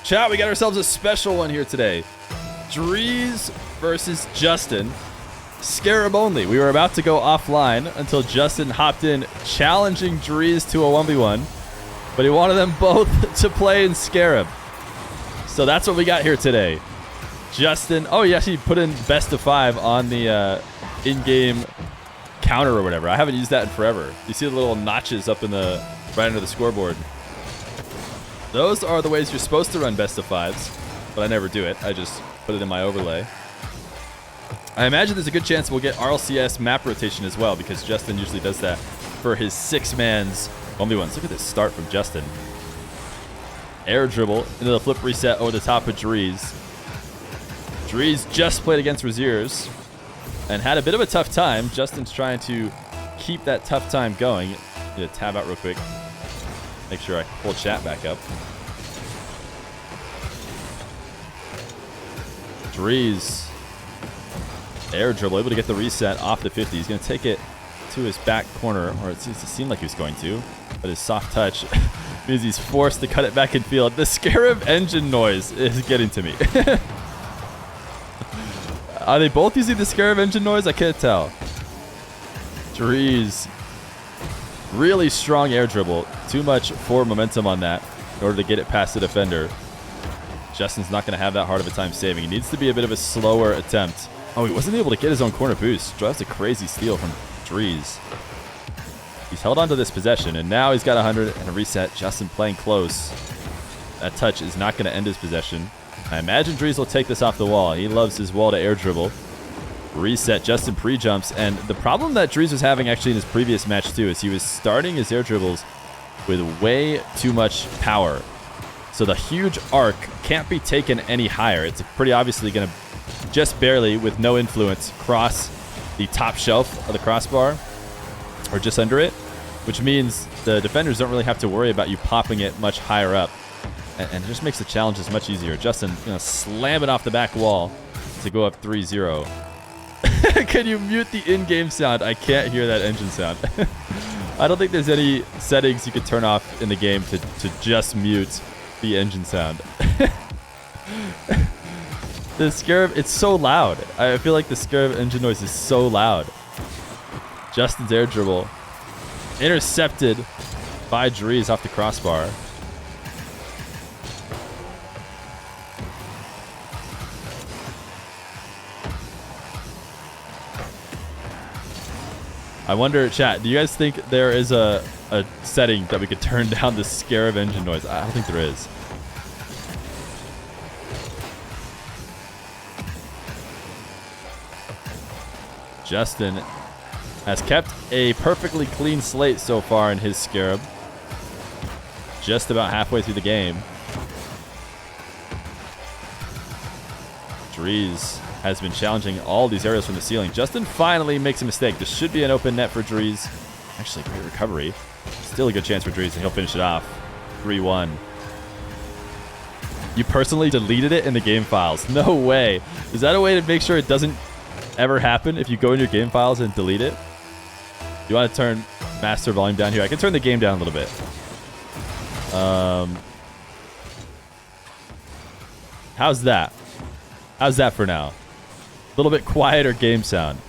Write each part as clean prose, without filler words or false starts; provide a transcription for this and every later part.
Chat, we got ourselves a special one here today. Dreaz versus Justin. Scarab only. We were about to go offline until Justin hopped in challenging Dreaz to a 1v1. But he wanted them both to play in Scarab. So that's what we got here today. Justin. Oh, he actually put in best of 5 on the in-game counter or whatever. I haven't used that in forever. You see the little notches up in the right under the scoreboard. Those are the ways you're supposed to run best of 5s, but I never do it. I just put it in my overlay. I imagine there's a good chance we'll get RLCS map rotation as well, because Justin usually does that for his 6-man's 1v1s. Look at this start from Justin. Air dribble into the flip reset over the top of Dreaz. Dreaz just played against Raziers and had a bit of a tough time. Justin's trying to keep that tough time going. Need to tab out real quick. Make sure I pull chat back up. Dreaz. Air dribble, able to get the reset off the 50. He's going to take it to his back corner, or it seems to seem like he was going to. But his soft touch means he's forced to cut it back in field. The Scarab engine noise is getting to me. Are they both using the Scarab engine noise? I can't tell. Dreaz. Really strong air dribble. Too much forward momentum on that in order to get it past the defender. Justin's not going to have that hard of a time saving. He needs to be a bit of a slower attempt. Oh, he wasn't able to get his own corner boost. That's a crazy steal from Dreaz. He's held on to this possession, and now he's got 100 and a reset. Justin playing close. That touch is not going to end his possession. I imagine Dreaz will take this off the wall. He loves his wall to air dribble. Reset, Justin pre-jumps, and the problem that Dreaz was having actually in his previous match too is he was starting his air dribbles with way too much power. So the huge arc can't be taken any higher. It's pretty obviously going to just barely, with no influence, cross the top shelf of the crossbar or just under it, which means the defenders don't really have to worry about you popping it much higher up, and it just makes the challenges much easier. Justin slam it off the back wall to go up 3-0. Can you mute the in-game sound? I can't hear that engine sound. I don't think there's any settings you could turn off in the game to just mute the engine sound. The Scarab, it's so loud. I feel like the Scarab engine noise is so loud. Justin's air dribble. Intercepted by Dreaz off the crossbar. I wonder, chat, do you guys think there is a setting that we could turn down the Scarab engine noise? I don't think there is. Justin has kept a perfectly clean slate so far in his Scarab. Just about halfway through the game. Dreaz has been challenging all these areas from the ceiling. Justin finally makes a mistake. This should be an open net for Dreaz. Actually, great recovery. Still a good chance for Dreaz, and he'll finish it off. 3-1. You personally deleted it in the game files. No way. Is that a way to make sure it doesn't ever happen if you go in your game files and delete it? You want to turn master volume down here? I can turn the game down a little bit. How's that? How's that for now? A little bit quieter game sound.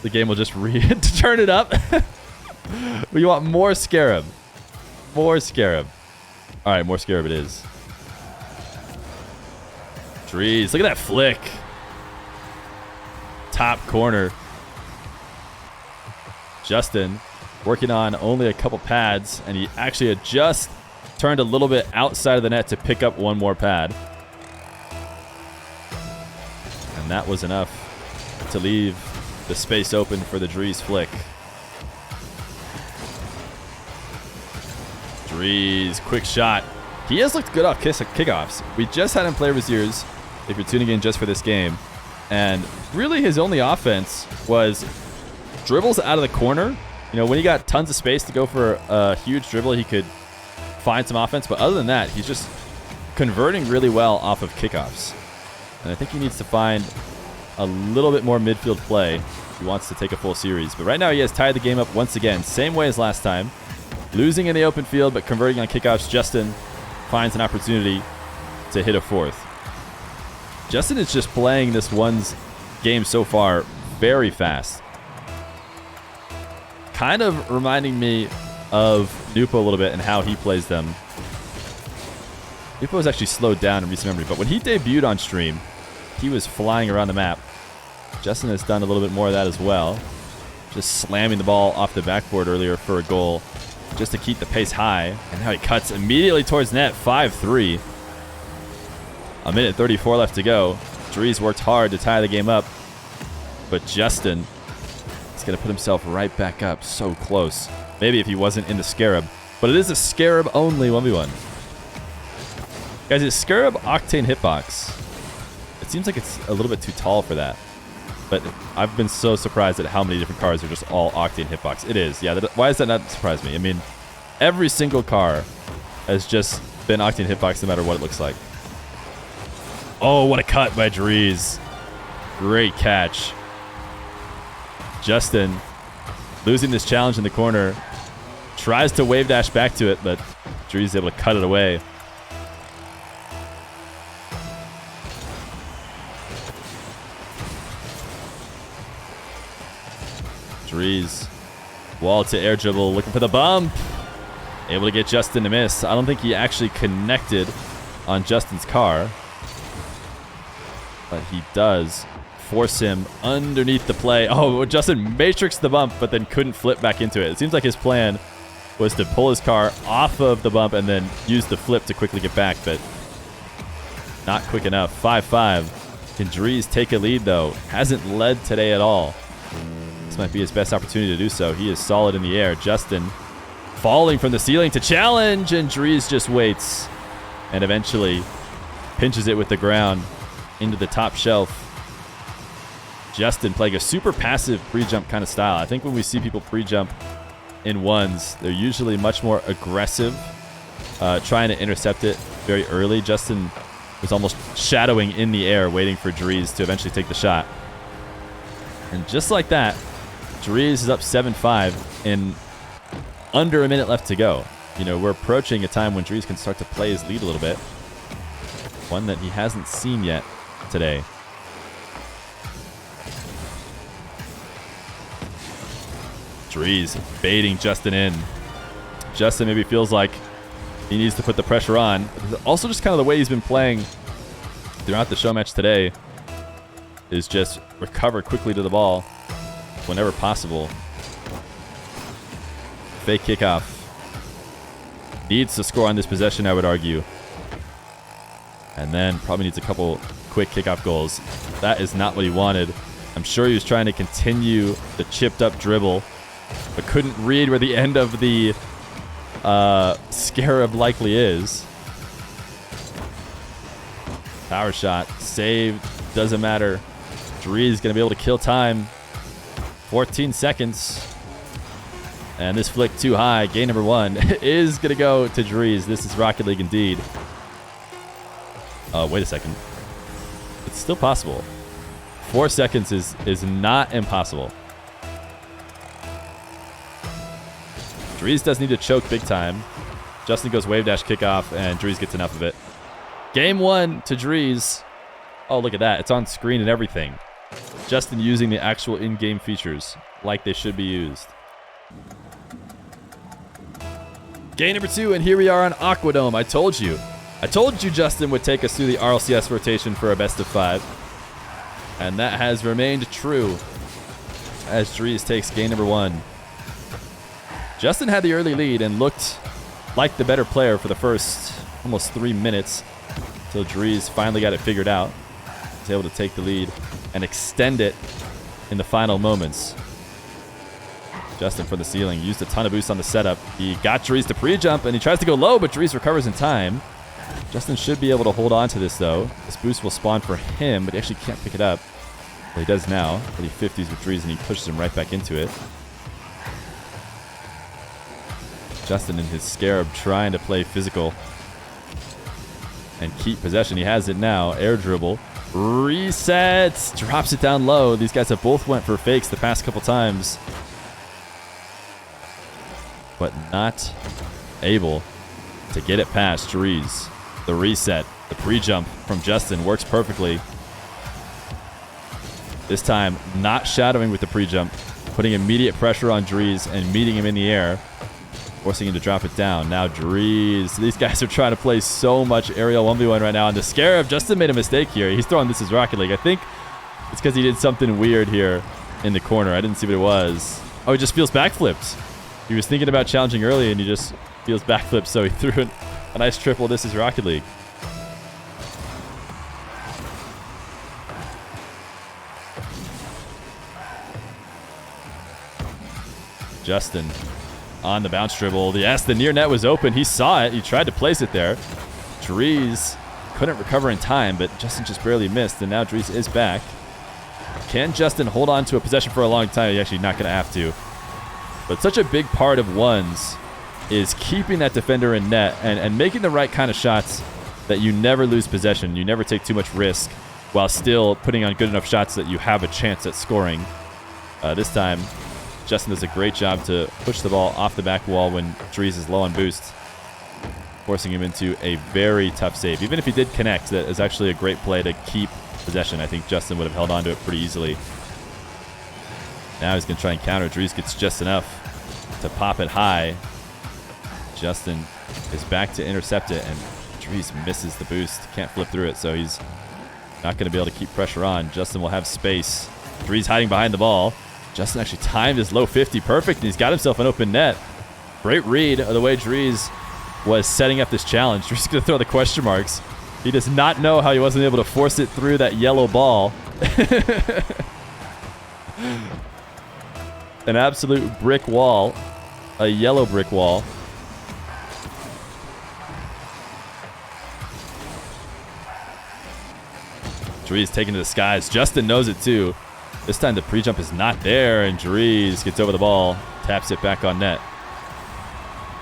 The game will just turn it up. We want more Scarab. More Scarab. All right, more Scarab it is. Dreaz, look at that flick. Top corner. Justin working on only a couple pads, and he actually had just turned a little bit outside of the net to pick up one more pad. And that was enough to leave the space open for the Dreaz flick. Dreaz, quick shot. He has looked good off kickoffs. We just had him play Raziers, if you're tuning in just for this game. And really his only offense was dribbles out of the corner. You know, when he got tons of space to go for a huge dribble, he could find some offense. But other than that, he's just converting really well off of kickoffs. And I think he needs to find a little bit more midfield play if he wants to take a full series. But right now he has tied the game up once again. Same way as last time. Losing in the open field, but converting on kickoffs. Justin finds an opportunity to hit a fourth. Justin is just playing this one's game so far very fast. Kind of reminding me of Nupo a little bit and how he plays them. Nupo was actually slowed down in recent memory, but when he debuted on stream, he was flying around the map. Justin has done a little bit more of that as well. Just slamming the ball off the backboard earlier for a goal just to keep the pace high. And now he cuts immediately towards net, 5-3. A minute 34 left to go. Dreaz worked hard to tie the game up, but Justin is going to put himself right back up. So close. Maybe if he wasn't in the Scarab, but it is a Scarab only 1v1. Guys, is Scarab Octane hitbox? It seems like it's a little bit too tall for that. But I've been so surprised at how many different cars are just all Octane hitbox. It is. Yeah, why does that not surprise me? I mean, every single car has just been Octane hitbox no matter what it looks like. Oh, what a cut by Dreaz. Great catch. Justin losing this challenge in the corner. Tries to wave dash back to it, but Dreaz is able to cut it away. Dreaz, wall to air dribble, looking for the bump. Able to get Justin to miss. I don't think he actually connected on Justin's car, but he does force him underneath the play. Oh, Justin matrixed the bump, but then couldn't flip back into it. It seems like his plan was to pull his car off of the bump and then use the flip to quickly get back, but not quick enough. 5-5. Can Dreaz take a lead, though? Hasn't led today at all. This might be his best opportunity to do so. He is solid in the air. Justin falling from the ceiling to challenge, and Dreaz just waits and eventually pinches it with the ground into the top shelf. Justin playing a super passive pre-jump kind of style. I think when we see people pre-jump in ones, they're usually much more aggressive, trying to intercept it very early. Justin was almost shadowing in the air, waiting for Dreaz to eventually take the shot. And just like that, Dreaz is up 7-5 in under a minute left to go. You know, we're approaching a time when Dreaz can start to play his lead a little bit. One that he hasn't seen yet today. Dreaz baiting Justin in. Justin maybe feels like he needs to put the pressure on. Also, just kind of the way he's been playing throughout the show match today is just recover quickly to the ball whenever possible. Fake kickoff. Needs to score on this possession, I would argue. And then probably needs a couple quick kickoff goals. That is not what he wanted. I'm sure he was trying to continue the chipped up dribble, but couldn't read where the end of the Scarab likely is. Power shot. Saved. Doesn't matter. Dreaz is going to be able to kill time. 14 seconds. And this flick too high. Game number 1 is going to go to Dreaz. This is Rocket League indeed. Oh, wait a second. It's still possible. 4 seconds is not impossible. Dreaz does need to choke big time. Justin goes wave dash kickoff, and Dreaz gets enough of it. Game 1 to Dreaz. Oh, look at that. It's on screen and everything. Justin using the actual in-game features like they should be used. Game number 2, and here we are on Aquadome. I told you Justin would take us through the RLCS rotation for a best of 5. And that has remained true as Dreaz takes game number 1. Justin had the early lead and looked like the better player for the first almost 3 minutes until Dreaz finally got it figured out. He was able to take the lead and extend it in the final moments. Justin from the ceiling used a ton of boost on the setup. He got Dreaz to pre-jump, and he tries to go low, but Dreaz recovers in time. Justin should be able to hold on to this, though. This boost will spawn for him, but he actually can't pick it up. Well, he does now. But he 50s with Dreaz, and he pushes him right back into it. Justin in his Scarab trying to play physical and keep possession. He has it now. Air dribble. Resets. Drops it down low. These guys have both went for fakes the past couple times, but not able to get it past Dreaz. The reset, the pre-jump from Justin works perfectly. This time, not shadowing with the pre-jump, putting immediate pressure on dreaz and meeting him in the air, forcing him to drop it down. Now dreaz. These guys are trying to play so much aerial 1v1 right now. And the Scarab, Justin made a mistake here. He's throwing this as Rocket League. I think it's because he did something weird here in the corner. I didn't see what it was. Oh, he just feels backflips. He was thinking about challenging early, and he just feels backflips, so he threw a nice triple. This is Rocket League. Justin on the bounce dribble. Yes, the near net was open. He saw it. He tried to place it there. dreaz couldn't recover in time, but Justin just barely missed, and now dreaz is back. Can Justin hold on to a possession for a long time? He's actually not going to have to. But such a big part of ones is keeping that defender in net and making the right kind of shots that you never lose possession. You never take too much risk while still putting on good enough shots that you have a chance at scoring. This time, Justin does a great job to push the ball off the back wall when dreaz is low on boost, forcing him into a very tough save. Even if he did connect, that is actually a great play to keep possession. I think Justin would have held on to it pretty easily. Now he's going to try and counter. dreaz gets just enough to pop it high. Justin is back to intercept it, and dreaz misses the boost. Can't flip through it, so he's not going to be able to keep pressure on. Justin will have space. dreaz hiding behind the ball. Justin actually timed his low 50 perfect, and he's got himself an open net. Great read of the way dreaz was setting up this challenge. dreaz going to throw the question marks. He does not know how he wasn't able to force it through that yellow ball. An absolute brick wall. A yellow brick wall. dreaz taking to the skies. Justin knows it too. This time the pre-jump is not there, and dreaz gets over the ball, taps it back on net.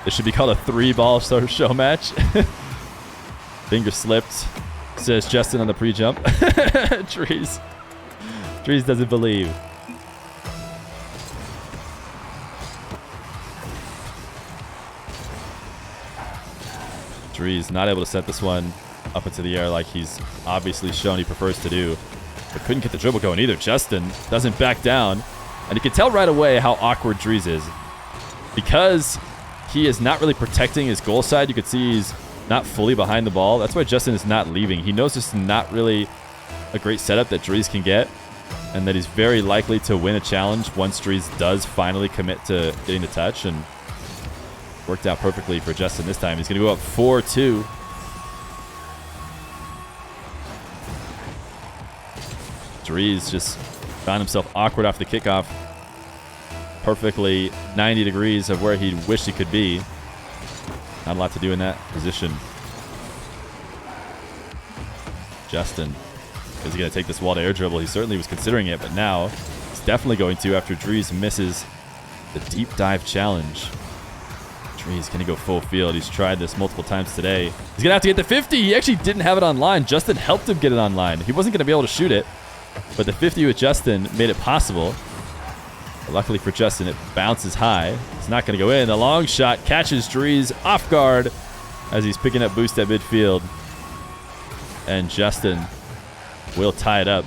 This should be called a 3-ball sort of show match. Finger slipped, says Justin on the pre-jump. dreaz doesn't believe. dreaz not able to set this one up into the air like he's obviously shown he prefers to do. But couldn't get the dribble going either. Justin doesn't back down. And you can tell right away how awkward dreaz is. Because he is not really protecting his goal side, you could see he's not fully behind the ball. That's why Justin is not leaving. He knows this is not really a great setup that dreaz can get, and that he's very likely to win a challenge once dreaz does finally commit to getting the touch. And worked out perfectly for Justin this time. He's going to go up 4-2. dreaz just found himself awkward off the kickoff. Perfectly 90 degrees of where he wished he could be. Not a lot to do in that position. Justin is he going to take this wall to air dribble? He certainly was considering it, but now he's definitely going to after dreaz misses the deep dive challenge. dreaz going to go full field. He's tried this multiple times today. He's going to have to get the 50. He actually didn't have it online. Justin helped him get it online. He wasn't going to be able to shoot it, but the 50 with Justin made it possible. But luckily for Justin, it bounces high. It's not going to go in. The long shot catches dreaz off guard as he's picking up boost at midfield. And Justin will tie it up.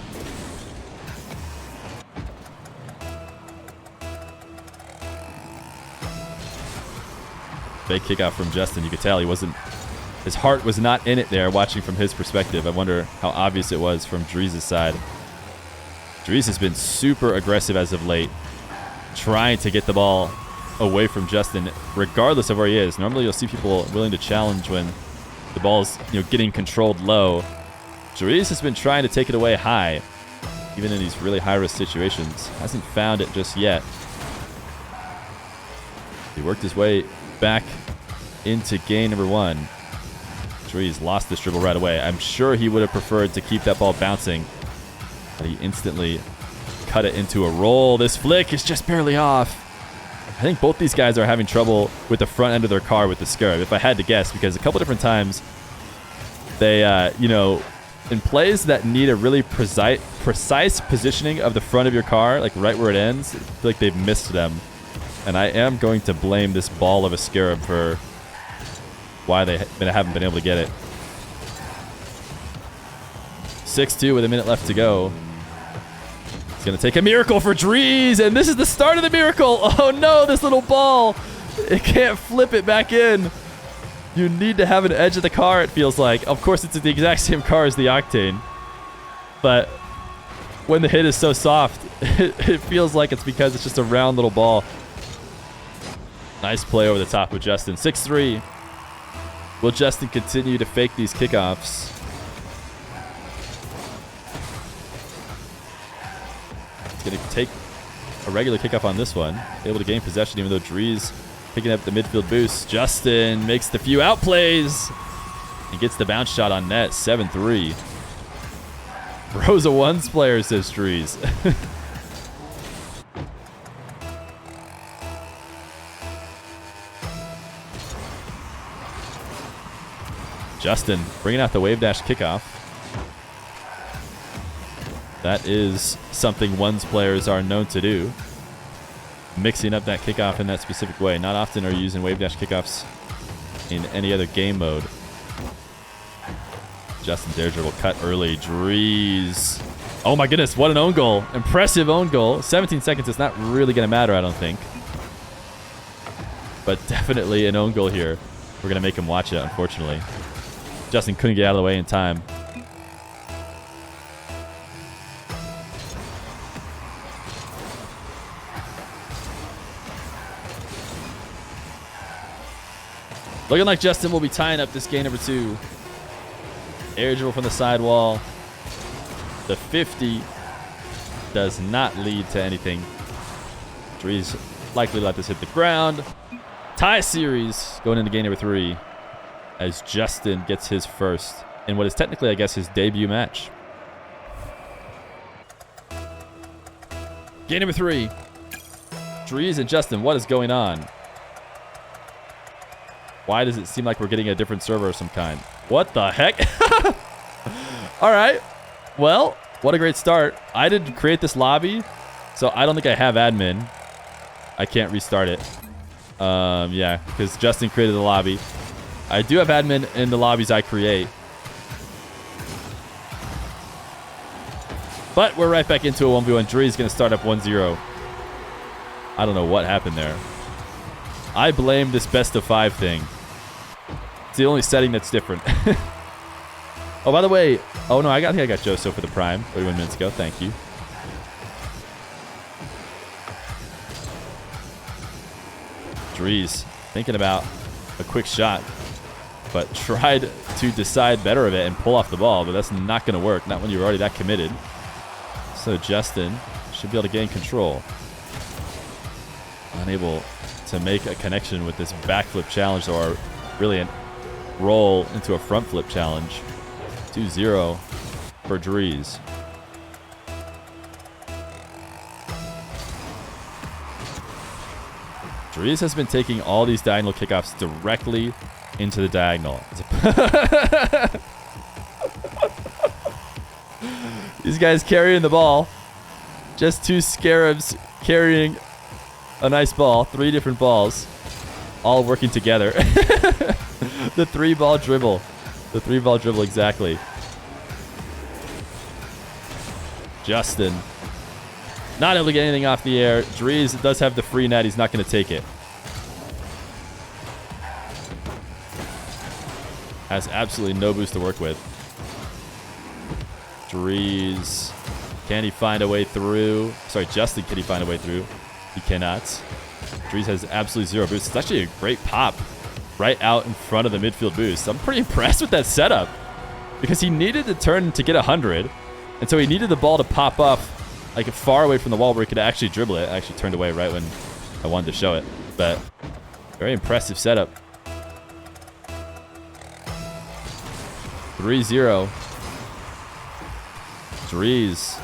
Big kickoff from Justin. You could tell he wasn't, his heart was not in it there watching from his perspective. I wonder how obvious it was from dreaz's side. dreaz has been super aggressive as of late, trying to get the ball away from Justin, regardless of where he is. Normally you'll see people willing to challenge when the ball's getting controlled low. dreaz has been trying to take it away high, even in these really high-risk situations. Hasn't found it just yet. He worked his way back into game number 1. dreaz lost this dribble right away. I'm sure he would have preferred to keep that ball bouncing, but he instantly cut it into a roll. This flick is just barely off. I think both these guys are having trouble with the front end of their car with the Scarab, if I had to guess, because a couple different times they, in plays that need a really precise positioning of the front of your car, like right where it ends, I feel like they've missed them. And I am going to blame this ball of a Scarab for why they haven't been able to get it. 6-2 with a minute left to go. It's going to take a miracle for dreaz, and this is the start of the miracle. Oh no, this little ball. It can't flip it back in. You need to have an edge of the car, it feels like. Of course, it's the exact same car as the Octane. But when the hit is so soft, it feels like it's because it's just a round little ball. Nice play over the top with Justin. 6-3. Will Justin continue to fake these kickoffs? It's going to take a regular kickoff on this one. Able to gain possession even though dreaz picking up the midfield boost. Justin makes the few outplays and gets the bounce shot on net. 7-3. Bro's a ones player, says dreaz. Justin bringing out the wave dash kickoff. That is something ones players are known to do. Mixing up that kickoff in that specific way. Not often are you using wave dash kickoffs in any other game mode. Justin dare dribble cut early. dreaz. Oh my goodness, what an own goal. Impressive own goal. 17 seconds is not really going to matter, I don't think. But definitely an own goal here. We're going to make him watch it, unfortunately. Justin couldn't get out of the way in time. Looking like Justin will be tying up this game number 2. Air dribble from the sidewall. The 50 does not lead to anything. dreaz likely let this hit the ground. Tie series going into game number 3 as Justin gets his first in what is technically, I guess, his debut match. Game number 3. dreaz and Justin, what is going on? Why does it seem like we're getting a different server of some kind? What the heck? All right. Well, what a great start. I didn't create this lobby, so I don't think I have admin. I can't restart it. Yeah, because Justin created the lobby. I do have admin in the lobbies I create. But we're right back into a 1v1. dreaz is going to start up 1-0. I don't know what happened there. I blame this best of 5 thing. It's the only setting that's different. Oh, by the way. Oh, no. I think I got Joso for the Prime 31 minutes ago. Thank you. dreaz thinking about a quick shot, but tried to decide better of it and pull off the ball, but that's not going to work. Not when you're already that committed. So Justin should be able to gain control. Unable to make a connection with this backflip challenge, or really a roll into a front flip challenge. 2-0 for dreaz. dreaz has been taking all these diagonal kickoffs directly into the diagonal. These guys carrying the ball. Just 2 scarabs carrying a nice ball. 3 different balls. All working together. The 3-ball dribble. The 3-ball dribble, exactly. Justin. Not able to get anything off the air. dreaz does have the free net. He's not going to take it. Has absolutely no boost to work with. dreaz. Can he find a way through? Sorry, Justin, can he find a way through? He cannot. dreaz has absolutely 0 boost. It's actually a great pop right out in front of the midfield boost. I'm pretty impressed with that setup because he needed to turn to get 100. And so he needed the ball to pop up like far away from the wall where he could actually dribble it. I actually turned away right when I wanted to show it. But very impressive setup. 3-0. dreaz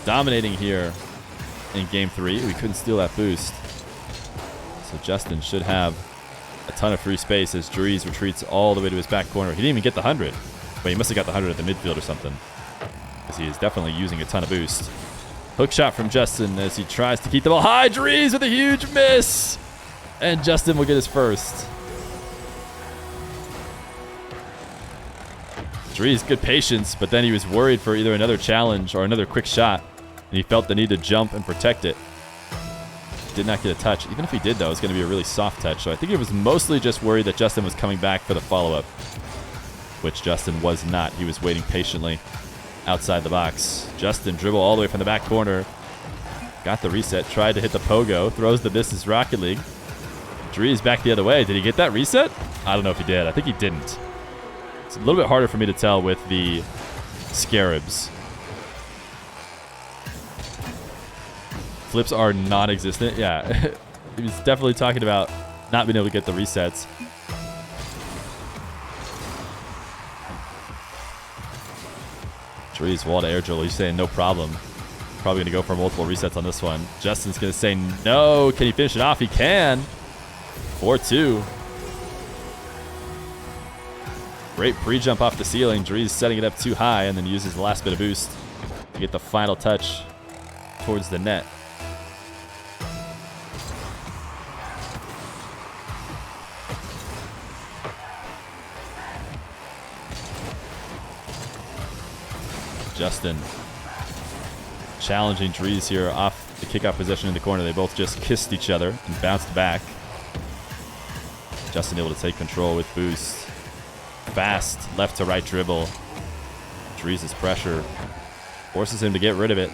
dominating here in game 3. We couldn't steal that boost. So Justin should have a ton of free space as dreaz retreats all the way to his back corner. He didn't even get the 100. But he must have got the 100 at the midfield or something, because he is definitely using a ton of boost. Hook shot from Justin as he tries to keep the ball high. dreaz with a huge miss. And Justin will get his first. Dreaz, good patience, but then he was worried for either another challenge or another quick shot, and he felt the need to jump and protect it. Did not get a touch. Even if he did, though, it's going to be a really soft touch. So I think he was mostly just worried that Justin was coming back for the follow-up, which Justin was not. He was waiting patiently outside the box. Justin dribble all the way from the back corner. Got the reset. Tried to hit the pogo. Throws the This Is Rocket League. Dreaz back the other way. Did he get that reset? I don't know if he did. I think he didn't. It's a little bit harder for me to tell with the Scarabs. Flips are non-existent. Yeah, he was definitely talking about not being able to get the resets. Dreaz, wall to air dribble. He's saying no problem. Probably going to go for multiple resets on this one. Justin's going to say no. Can he finish it off? He can. 4-2. Great pre-jump off the ceiling. Dreaz setting it up too high and then uses the last bit of boost to get the final touch towards the net. Justin challenging Dreaz here off the kickoff possession in the corner. They both just kissed each other and bounced back. Justin able to take control with boost. Fast left to right dribble. Dreaz's pressure forces him to get rid of it.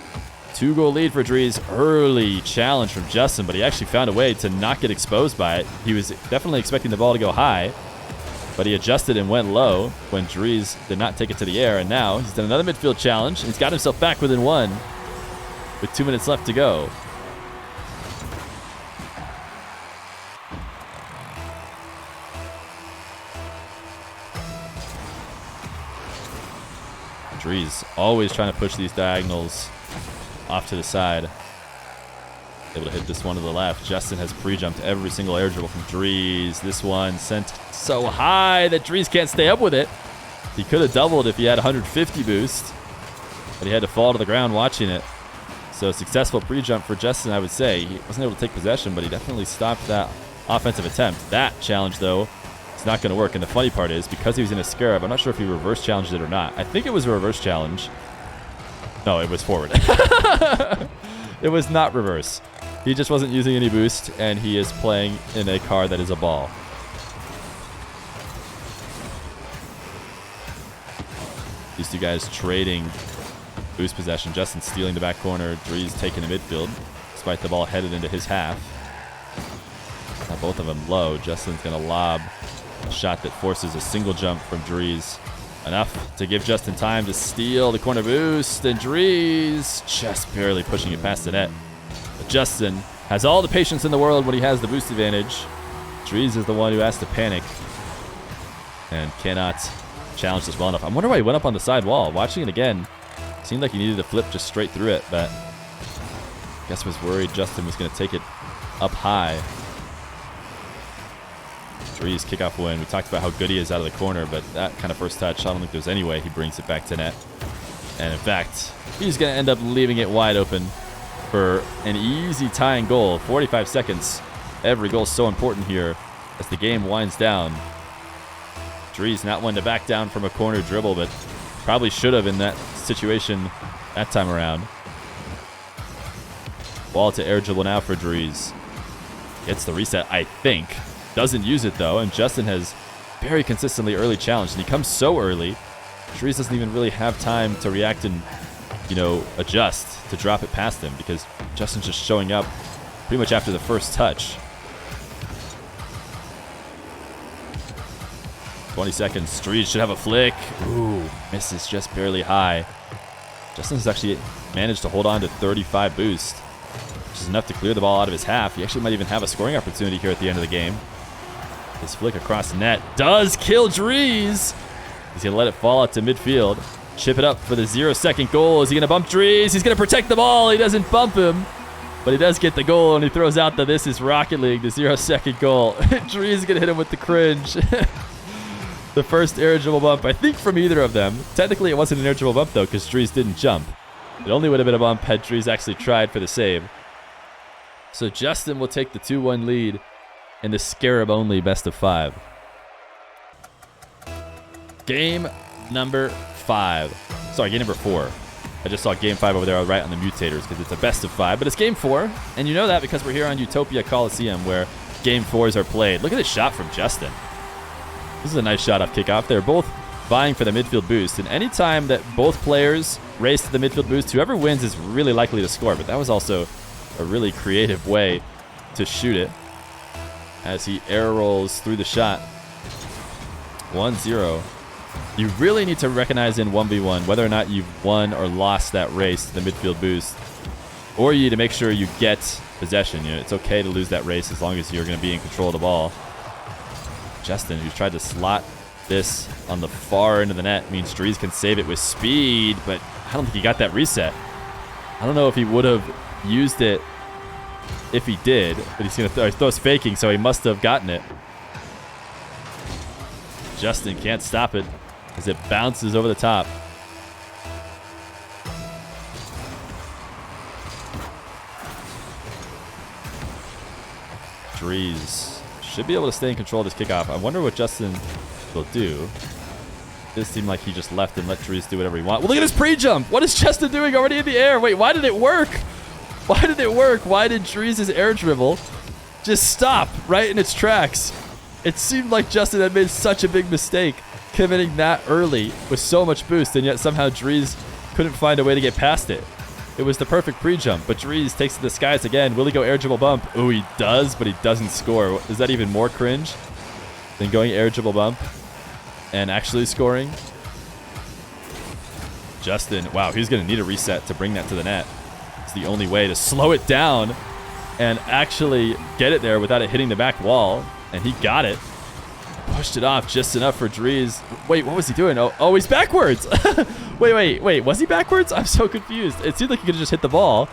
2-goal lead for Dreaz. Early challenge from Justin, but he actually found a way to not get exposed by it. He was definitely expecting the ball to go high, but he adjusted and went low when Dreaz did not take it to the air. And now he's done another midfield challenge. And he's got himself back within one with 2 minutes left to go. Dreaz always trying to push these diagonals off to the side. Able to hit this one to the left. Justin has pre-jumped every single air dribble from Dreaz. This one sent so high that Dreaz can't stay up with it. He could have doubled if he had 150 boost, but he had to fall to the ground watching it. So successful pre-jump for Justin, I would say. He wasn't able to take possession, but he definitely stopped that offensive attempt. That challenge, though, is not going to work. And the funny part is, because he was in a scarab, I'm not sure if he reverse challenged it or not. I think it was a reverse challenge. No, it was forward. It was not reverse. He just wasn't using any boost, and he is playing in a car that is a ball. These two guys trading boost possession. Justin stealing the back corner. Dreaz taking the midfield, despite the ball headed into his half. Now both of them low. Justin's going to lob a shot that forces a single jump from Dreaz. Enough to give Justin time to steal the corner boost, and Dreaz just barely pushing it past the net. But Justin has all the patience in the world when he has the boost advantage. Dreaz is the one who has to panic and cannot challenge this well enough. I wonder why he went up on the side wall. Watching it again, seemed like he needed to flip just straight through it, but I guess was worried Justin was going to take it up high. Dreaz kickoff win. We talked about how good he is out of the corner, but that kind of first touch, I don't think there's any way he brings it back to net. And in fact, he's going to end up leaving it wide open for an easy tying goal. 45 seconds. Every goal is so important here as the game winds down. Dreaz not one to back down from a corner dribble, but probably should have in that situation that time around. Ball to air dribble now for Dreaz. Gets the reset, I think. Doesn't use it, though, and Justin has very consistently early challenged, and he comes so early, Dreaz doesn't even really have time to react and, adjust to drop it past him, because Justin's just showing up pretty much after the first touch. 20 seconds. Dreaz should have a flick. Ooh, misses just barely high. Justin's actually managed to hold on to 35 boost, which is enough to clear the ball out of his half. He actually might even have a scoring opportunity here at the end of the game. His flick across the net does kill Dreaz. He's going to let it fall out to midfield. Chip it up for the 0-second goal. Is he going to bump Dreaz? He's going to protect the ball. He doesn't bump him, but he does get the goal, and he throws out the This Is Rocket League, the 0-second goal. Dreaz is going to hit him with the cringe. The first air dribble bump, I think, from either of them. Technically, it wasn't an air dribble bump, though, because Dreaz didn't jump. It only would have been a bump had Dreaz actually tried for the save. So Justin will take the 2-1 lead in the Scarab-only best-of-5. Game number 5. Sorry, game number 4. I just saw game 5 over there right on the mutators because it's a best of 5. But it's game 4, and you know that because we're here on Utopia Coliseum where game 4s are played. Look at this shot from Justin. This is a nice shot off kickoff. They're both vying for the midfield boost, and anytime that both players race to the midfield boost, whoever wins is really likely to score. But that was also a really creative way to shoot it as he air rolls through the shot. 1-0. You really need to recognize in 1v1 whether or not you've won or lost that race to the midfield boost, or you need to make sure you get possession. You know, it's okay to lose that race as long as you're going to be in control of the ball. Justin, who's tried to slot this on the far end of the net, means dreaz can save it with speed, but I don't think he got that reset. I don't know if he would have used it if he did, but he's going to throw faking, so he must have gotten it. Justin can't stop it as it bounces over the top. dreaz should be able to stay in control of this kickoff. I wonder what Justin will do. It does seem like he just left and let dreaz do whatever he wants. Well, look at his pre-jump. What is Justin doing already in the air? Wait, why did it work? Why did it work? Why did dreaz's air dribble just stop right in its tracks? It seemed like Justin had made such a big mistake committing that early with so much boost, and yet somehow dreaz couldn't find a way to get past it. It was the perfect pre-jump, but dreaz takes to the skies again. Will he go air dribble bump? Oh, he does, but he doesn't score. Is that even more cringe than going air dribble bump and actually scoring? Justin, wow, he's going to need a reset to bring that to the net. It's the only way to slow it down and actually get it there without it hitting the back wall, and he got it. Pushed it off just enough for dreaz. Wait, what was he doing? Oh, he's backwards. Wait. Was he backwards? I'm so confused. It seemed like he could have just hit the ball.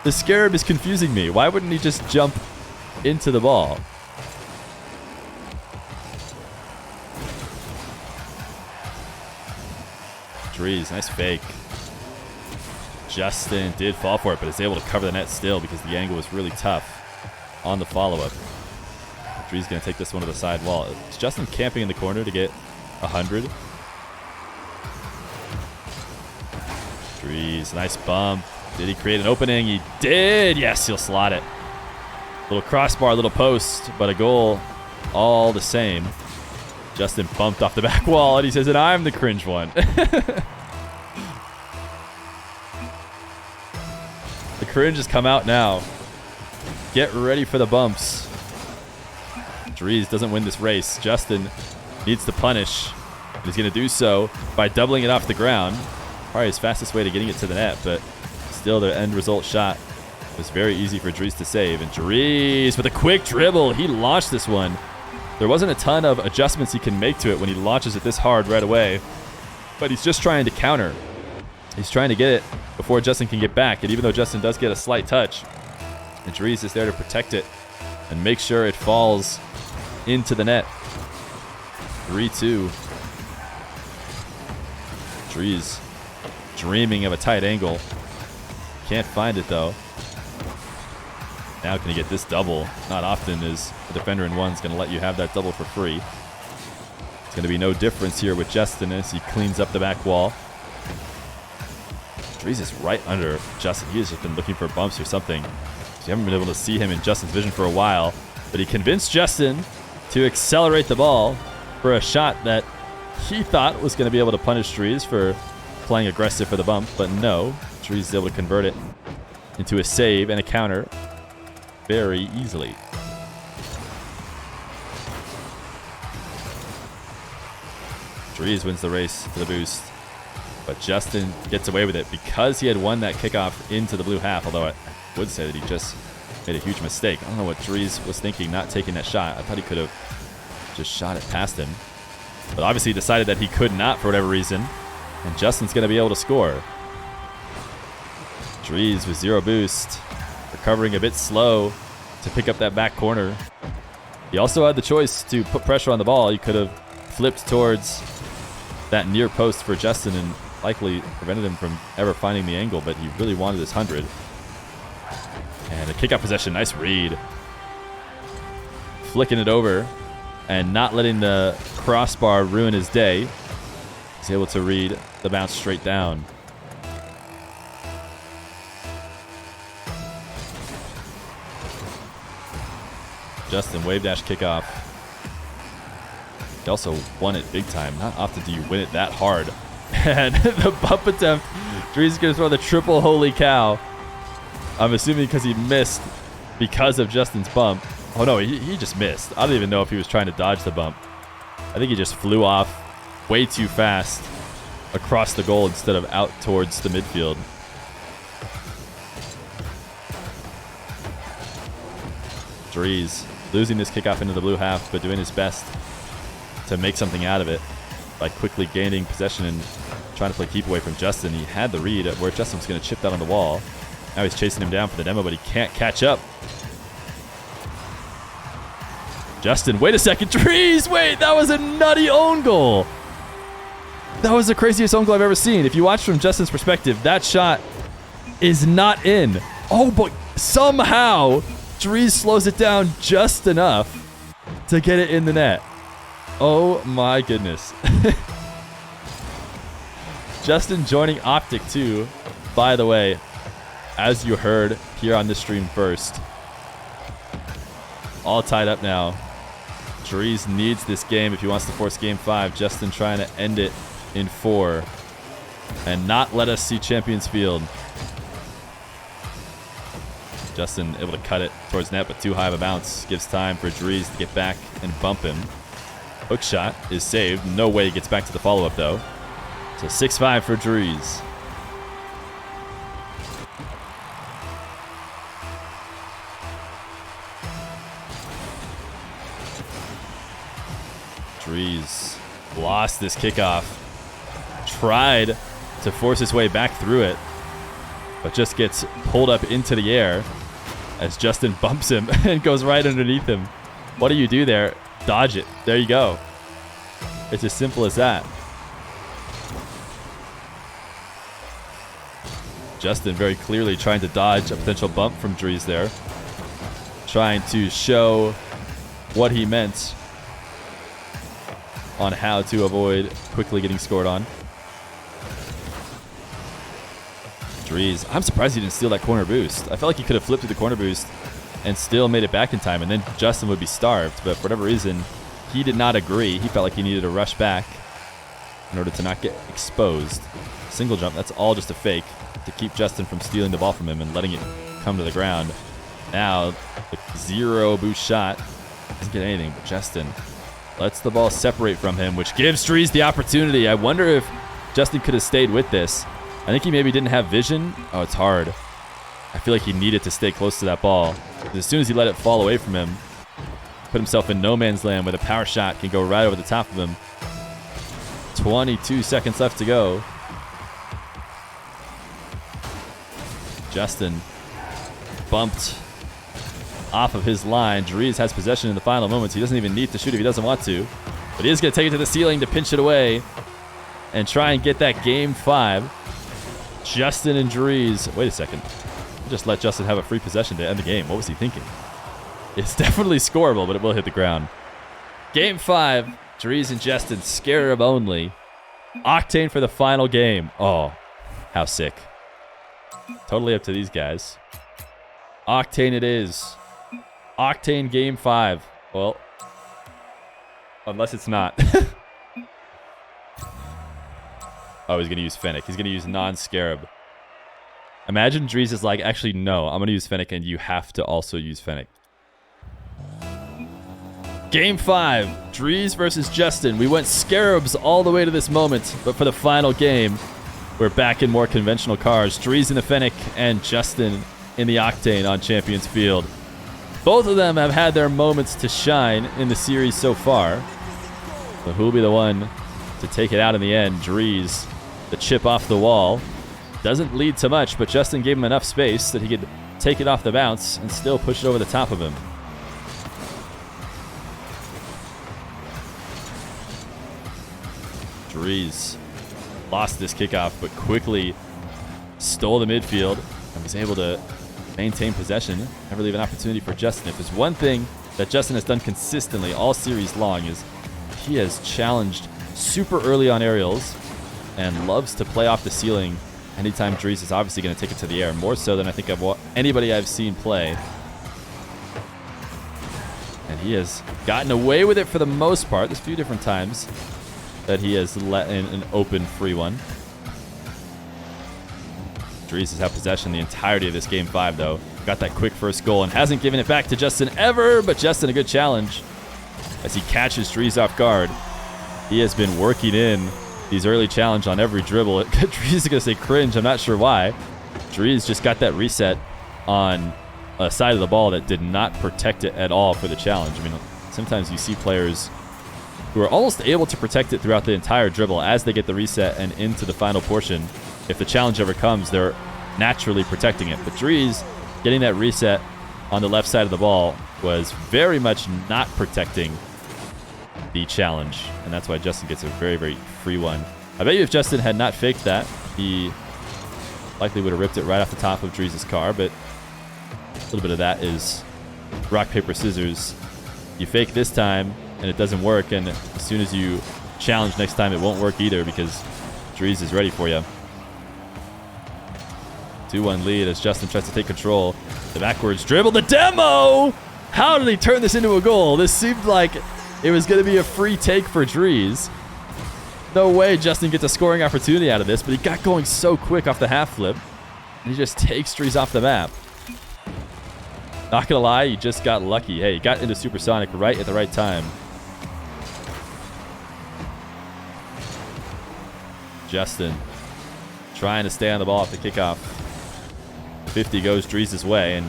The scarab is confusing me. Why wouldn't he just jump into the ball? dreaz, nice fake. Justin did fall for it, but is able to cover the net still because the angle was really tough on the follow-up. dreaz going to take this one to the side wall. Is Justin camping in the corner to get 100? dreaz, nice bump. Did he create an opening? He did. Yes, he'll slot it. Little crossbar, little post, but a goal all the same. Justin bumped off the back wall, and he says that I'm the cringe one. The cringe has come out now. Get ready for the bumps. dreaz doesn't win this race. Justin needs to punish. And he's going to do so by doubling it off the ground. Probably his fastest way to getting it to the net, but still the end result shot was very easy for dreaz to save. And dreaz with a quick dribble. He launched this one. There wasn't a ton of adjustments he can make to it when he launches it this hard right away. But he's just trying to counter. He's trying to get it before Justin can get back. And even though Justin does get a slight touch, and dreaz is there to protect it and make sure it falls into the net. 3-2. dreaz dreaming of a tight angle. Can't find it though. Now can he get this double? Not often is a defender in one's going to let you have that double for free. It's going to be no difference here with Justin as he cleans up the back wall. dreaz is right under Justin. He has just been looking for bumps or something. So you haven't been able to see him in Justin's vision for a while. But he convinced Justin to accelerate the ball for a shot that he thought was going to be able to punish dreaz for playing aggressive for the bump. But no, dreaz is able to convert it into a save and a counter very easily. dreaz wins the race for the boost, but Justin gets away with it because he had won that kickoff into the blue half, although I would say that he just made a huge mistake. I don't know what dreaz was thinking not taking that shot. I thought he could have just shot it past him, but obviously he decided that he could not for whatever reason, and Justin's going to be able to score. dreaz with zero boost, recovering a bit slow to pick up that back corner. He also had the choice to put pressure on the ball. He could have flipped towards that near post for Justin and likely prevented him from ever finding the angle, but he really wanted this 100. And a kick-out possession, nice read. Flicking it over and not letting the crossbar ruin his day. He's able to read the bounce straight down. Justin, wave dash kickoff. He also won it big time. Not often do you win it that hard. And the bump attempt. Dreaz is going to throw the triple holy cow. I'm assuming because he missed because of Justin's bump. Oh no, he just missed. I don't even know if he was trying to dodge the bump. I think he just flew off way too fast across the goal instead of out towards the midfield. Dreaz losing this kickoff into the blue half, but doing his best to make something out of it by quickly gaining possession and trying to play keep away from Justin. He had the read where Justin was going to chip that on the wall. Now he's chasing him down for the demo, but he can't catch up. Justin, wait a second. Dreaz, wait, that was a nutty own goal. That was the craziest own goal I've ever seen. If you watch from Justin's perspective, that shot is not in. Oh, but somehow Dreaz slows it down just enough to get it in the net. Oh my goodness. Justin joining Optic too, by the way, as you heard here on this stream first. All tied up now. Dreaz needs this game if he wants to force game 5. Justin trying to end it in 4 and not let us see Champions Field. Justin able to cut it towards net, but too high of a bounce. Gives time for Dreaz to get back and bump him. Hook shot is saved. No way he gets back to the follow-up, though. So 6-5 for Dreaz. Dreaz lost this kickoff. Tried to force his way back through it, but just gets pulled up into the air as Justin bumps him and goes right underneath him. What do you do there? Dodge it. There you go. It's as simple as that. Justin very clearly trying to dodge a potential bump from Dreaz there. Trying to show what he meant on how to avoid quickly getting scored on. Dreaz, I'm surprised he didn't steal that corner boost. I felt like he could have flipped through the corner boost and still made it back in time, and then Justin would be starved. But for whatever reason, he did not agree. He felt like he needed to rush back in order to not get exposed. Single jump, that's all just a fake to keep Justin from stealing the ball from him and letting it come to the ground. Now, the zero boost shot doesn't get anything, but Justin lets the ball separate from him, which gives Dreaz the opportunity. I wonder if Justin could have stayed with this. I think he maybe didn't have vision. Oh, it's hard. I feel like he needed to stay close to that ball. As soon as he let it fall away from him, put himself in no man's land where the power shot can go right over the top of him. 22 seconds left to go. Justin bumped off of his line. Dreaz has possession in the final moments. He doesn't even need to shoot if he doesn't want to. But he is going to take it to the ceiling to pinch it away and try and get that game 5. Justin and Dreaz. Wait a second. Just let Justin have a free possession to end the game. What was he thinking? It's definitely scoreable, but it will hit the ground. Game 5. Dreaz and Justin, Scarab only. Octane for the final game. Oh, how sick. Totally up to these guys. Octane it is. Octane game 5. Well, unless it's not. Oh, he's going to use Fennec. He's going to use non-Scarab. Imagine Dreaz is like, actually, no, I'm going to use Fennec, and you have to also use Fennec. Game 5, Dreaz versus Justin. We went Scarabs all the way to this moment, but for the final game, we're back in more conventional cars. Dreaz in the Fennec and Justin in the Octane on Champions Field. Both of them have had their moments to shine in the series so far. So who will be the one to take it out in the end? Dreaz, the chip off the wall. Doesn't lead to much, but Justin gave him enough space that he could take it off the bounce and still push it over the top of him. Dreaz lost this kickoff, but quickly stole the midfield and was able to maintain possession. Never leave an opportunity for Justin. If there's one thing that Justin has done consistently all series long is he has challenged super early on aerials and loves to play off the ceiling anytime dreaz is obviously going to take it to the air, more so than I think anybody I've seen play. And he has gotten away with it for the most part. There's a few different times that he has let in an open free one. dreaz has had possession the entirety of this game 5, though. Got that quick first goal and hasn't given it back to Justin ever, but Justin a good challenge as he catches dreaz off guard. He has been working in these early challenge on every dribble. dreaz is going to say cringe. I'm not sure why. dreaz just got that reset on a side of the ball that did not protect it at all for the challenge. I mean, sometimes you see players who are almost able to protect it throughout the entire dribble as they get the reset and into the final portion. If the challenge ever comes, they're naturally protecting it. But dreaz getting that reset on the left side of the ball was very much not protecting the challenge, and that's why Justin gets a very, very free one. I bet you if Justin had not faked that, he likely would have ripped it right off the top of dreaz's car, but a little bit of that is rock, paper, scissors. You fake this time, and it doesn't work, and as soon as you challenge next time, it won't work either because dreaz is ready for you. 2-1 lead as Justin tries to take control. The backwards dribble, the demo! How did he turn this into a goal? This seemed like it was going to be a free take for dreaz. No way Justin gets a scoring opportunity out of this, but he got going so quick off the half flip, and he just takes dreaz off the map. Not going to lie, he just got lucky. Hey, he got into supersonic right at the right time. Justin trying to stay on the ball off the kickoff. 50 goes dreaz's way, and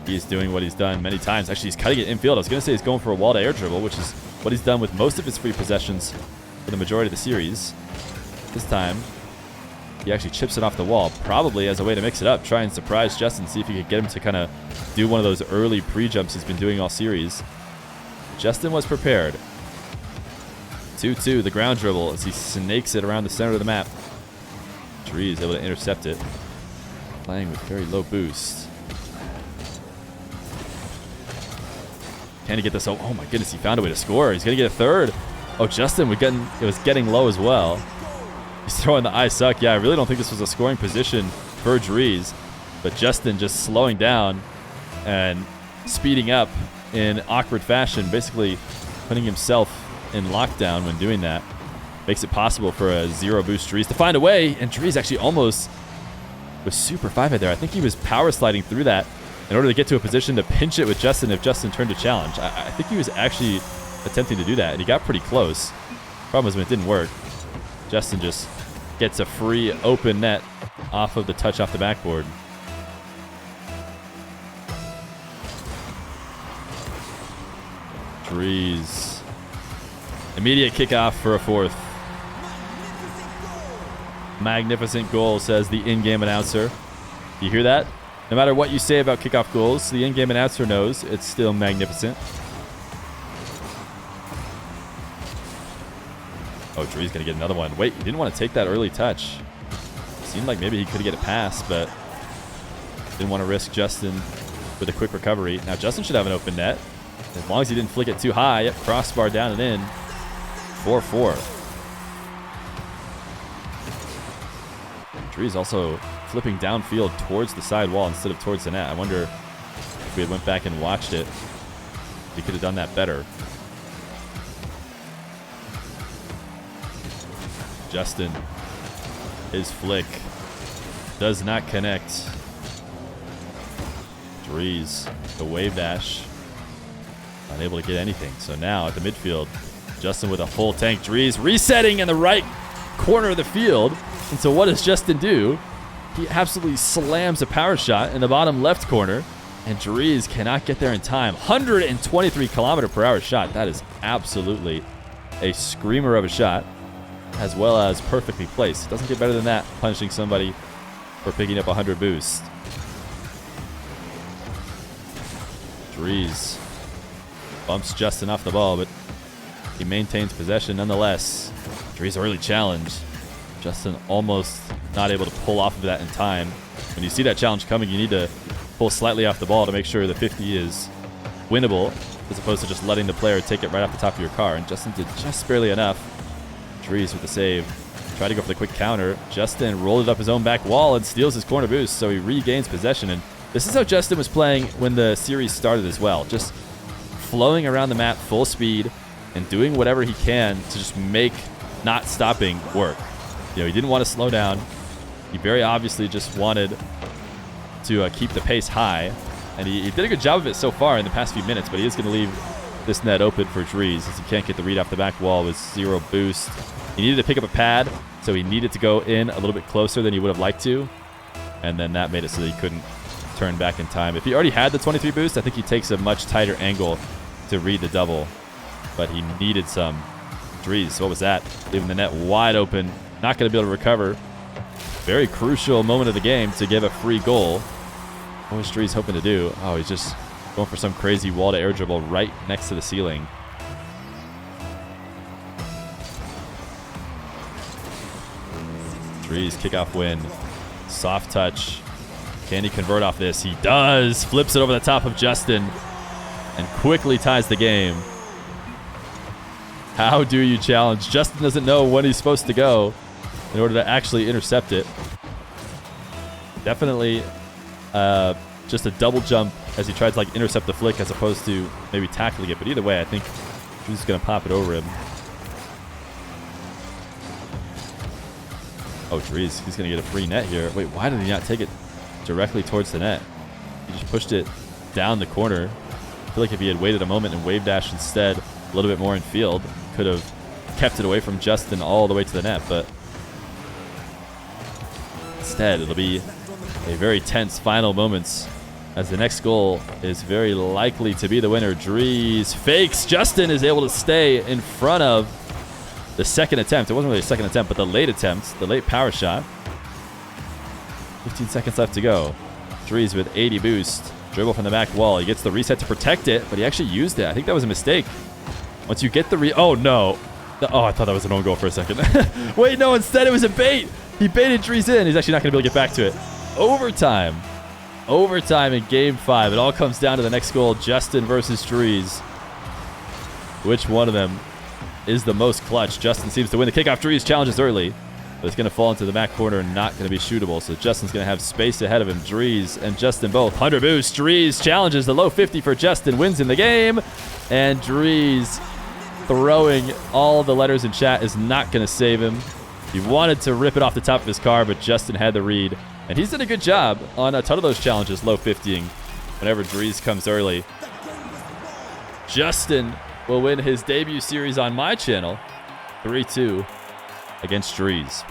he's doing what he's done many times. Actually, he's cutting it infield. I was going to say he's going for a wall-to-air dribble, which is what he's done with most of his free possessions for the majority of the series. This time, he actually chips it off the wall, probably as a way to mix it up, try and surprise Justin, see if he could get him to kind of do one of those early pre-jumps he's been doing all series. Justin was prepared. 2-2, the ground dribble as he snakes it around the center of the map. dreaz able to intercept it, playing with very low boost. Can he get this? Oh my goodness, he found a way to score. He's going to get a third. Oh, Justin was getting low as well. He's throwing the I suck. Yeah, I really don't think this was a scoring position for dreaz, but Justin just slowing down and speeding up in awkward fashion, basically putting himself in lockdown when doing that. Makes it possible for a zero boost dreaz to find a way, and dreaz actually almost was super 5-hit there. I think he was power sliding through that in order to get to a position to pinch it with Justin if Justin turned to challenge. I think he was actually attempting to do that, and he got pretty close. Problem was when it didn't work, Justin just gets a free open net off of the touch off the backboard. dreaz. Immediate kickoff for a fourth. Magnificent goal, says the in-game announcer. You hear that? No matter what you say about kickoff goals, the in-game announcer knows it's still magnificent. Oh, dreaz gonna get another one. Wait, he didn't want to take that early touch. Seemed like maybe he could get it past, but didn't want to risk Justin with a quick recovery. Now Justin should have an open net, as long as he didn't flick it too high. Yep, crossbar down and in. 4-4. dreaz also flipping downfield towards the side wall instead of towards the net. I wonder if we had went back and watched it, he could have done that better. Justin, his flick does not connect. dreaz, the wave dash, unable to get anything. So now at the midfield, Justin with a full tank. dreaz resetting in the right corner of the field. And so what does Justin do? He absolutely slams a power shot in the bottom left corner, and dreaz cannot get there in time. 123 km/h shot. That is absolutely a screamer of a shot, as well as perfectly placed. It doesn't get better than that, punishing somebody for picking up 100 boost. dreaz bumps Justin off the ball, but he maintains possession nonetheless. dreaz early challenge. Justin almost not able to pull off of that in time. When you see that challenge coming, you need to pull slightly off the ball to make sure the 50 is winnable, as opposed to just letting the player take it right off the top of your car. And Justin did just barely enough. dreaz with the save. Tried to go for the quick counter. Justin rolled it up his own back wall and steals his corner boost, so he regains possession. And this is how Justin was playing when the series started as well. Just flowing around the map full speed and doing whatever he can to just make not stopping work. He didn't want to slow down. He very obviously just wanted to keep the pace high. And he did a good job of it so far in the past few minutes, but he is going to leave this net open for dreaz as he can't get the read off the back wall with 0 boost. He needed to pick up a pad, so he needed to go in a little bit closer than he would have liked to. And then that made it so that he couldn't turn back in time. If he already had the 23 boost, I think he takes a much tighter angle to read the double. But he needed some. dreaz, what was that? Leaving the net wide open. Not going to be able to recover. Very crucial moment of the game to give a free goal. What was dreaz hoping to do? Oh, he's just going for some crazy wall to air dribble right next to the ceiling. dreaz kickoff win. Soft touch. Can he convert off this? He does. Flips it over the top of Justin and quickly ties the game. How do you challenge? Justin doesn't know when he's supposed to go in order to actually intercept it. Definitely just a double jump as he tried to intercept the flick as opposed to maybe tackling it. But either way, I think he's just going to pop it over him. Oh, dreaz, he's going to get a free net here. Wait, why did he not take it directly towards the net? He just pushed it down the corner. I feel like if he had waited a moment and wave dashed instead a little bit more in field, could have kept it away from Justin all the way to the net. But instead, it'll be a very tense final moments as the next goal is very likely to be the winner. dreaz fakes. Justin is able to stay in front of the second attempt. It wasn't really a second attempt, but the late attempt, the late power shot. 15 seconds left to go. dreaz with 80 boost. Dribble from the back wall. He gets the reset to protect it, but he actually used it. I think that was a mistake. Once you get the oh, no. Oh, I thought that was an own goal for a second. Wait, no, instead it was a bait. He baited dreaz in. He's actually not going to be able to get back to it. Overtime. Overtime in Game 5. It all comes down to the next goal. Justin versus dreaz. Which one of them is the most clutch? Justin seems to win the kickoff. dreaz challenges early, but it's going to fall into the back corner and not going to be shootable. So Justin's going to have space ahead of him. dreaz and Justin both. 100 boost. dreaz challenges the low 50 for Justin. Wins in the game. And dreaz throwing all the letters in chat is not going to save him. He wanted to rip it off the top of his car, but Justin had the read. And he's done a good job on a ton of those challenges, low 50ing whenever dreaz comes early. Justin will win his debut series on my channel 3-2 against dreaz.